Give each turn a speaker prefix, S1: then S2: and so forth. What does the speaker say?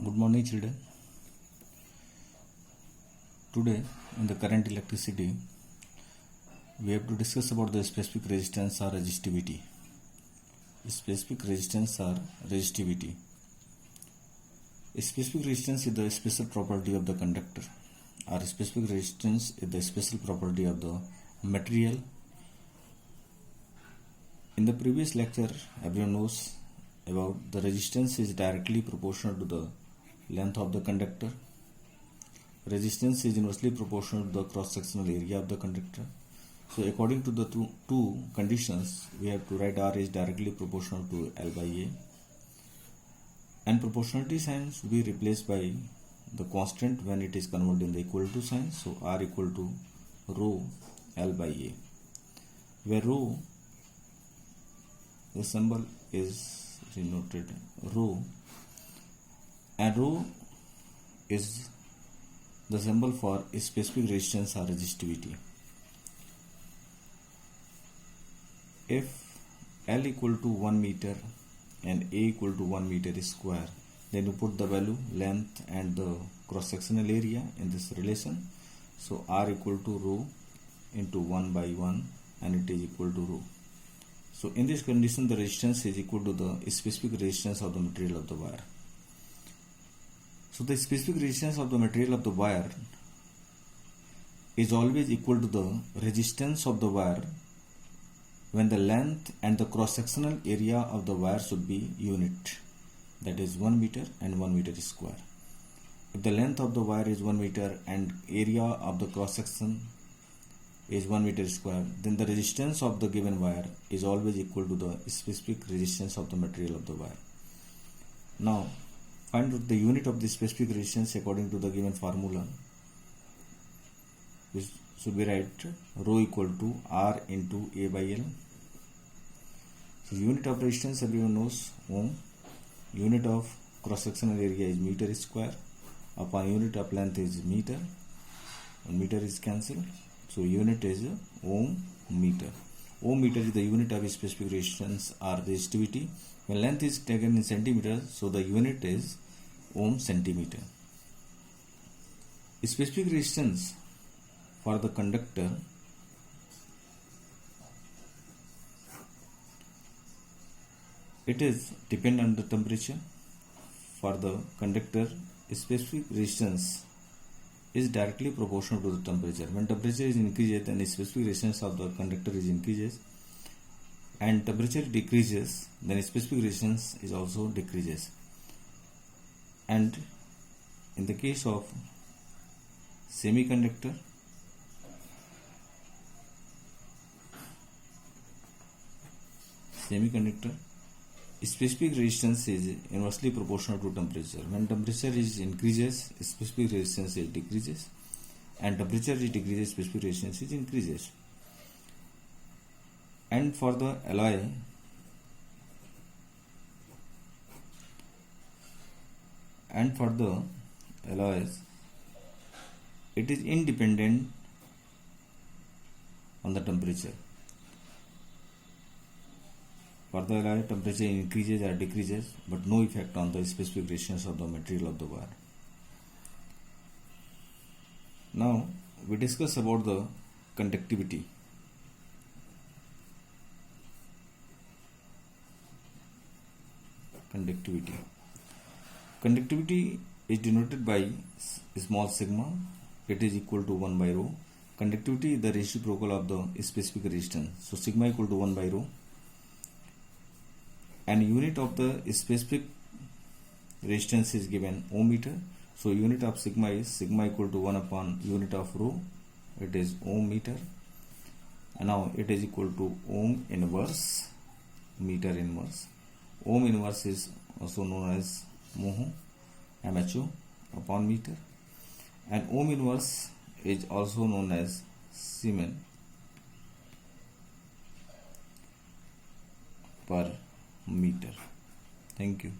S1: Good morning, children. Today, in the current electricity, we have to discuss about the specific resistance or resistivity. Specific resistance or resistivity. Specific resistance is the special property of the conductor, or specific resistance is the special property of the material. In the previous lecture, everyone knows about the resistance is directly proportional to the length of the conductor. Resistance is inversely proportional to the cross-sectional area of the conductor. So according to the two conditions, we have to write R is directly proportional to L by A, and proportionality sign should be replaced by the constant when it is converted in the equal to sign. So R equal to rho L by A, where rho, the symbol is denoted rho, and rho is the symbol for a specific resistance or resistivity. If L equal to 1 meter and A equal to 1 meter square, then you put the value, length and the cross-sectional area in this relation. So R equal to rho into 1 by 1, and it is equal to rho. So in this condition, the resistance is equal to the specific resistance of the material of the wire. So the specific resistance of the material of the wire is always equal to the resistance of the wire when the length and the cross-sectional area of the wire should be unit, that is 1 meter and 1 meter square. If the length of the wire is 1 meter and area of the cross-section is 1 meter square, then the resistance of the given wire is always equal to the specific resistance of the material of the wire. Now find out the unit of the specific resistance according to the given formula, which should be write rho equal to R into A by L. So unit of resistance everyone knows ohm, unit of cross-sectional area is meter square, upon unit of length is meter, and meter is cancelled. So unit is ohm meter. Ohm meter is the unit of specific resistance or resistivity. When length is taken in centimeters, so the unit is ohm centimeter. Specific resistance for the conductor it is depend on the temperature. For the conductor, specific resistance is directly proportional to the temperature. When temperature is increases, then specific resistance of the conductor is increases, and temperature decreases, then specific resistance is also decreases. And in the case of semiconductor, specific resistance is inversely proportional to temperature. When temperature is increases, specific resistance is decreases, and temperature is decreases, specific resistance is increases. And for the alloys, it is independent on the temperature. For the alloy, temperature increases or decreases, but no effect on the specific resistance of the material of the wire. Now we discuss about the conductivity. Conductivity is denoted by small sigma. It is equal to 1 by rho. Conductivity is the reciprocal of the specific resistance. So sigma equal to 1 by rho. And unit of the specific resistance is given ohm meter. So unit of sigma is sigma equal to 1 upon unit of rho. It is ohm meter. And now it is equal to ohm inverse meter inverse. Ohm inverse is also known as MHO upon meter, and ohm inverse is also known as Siemens per meter. Thank you.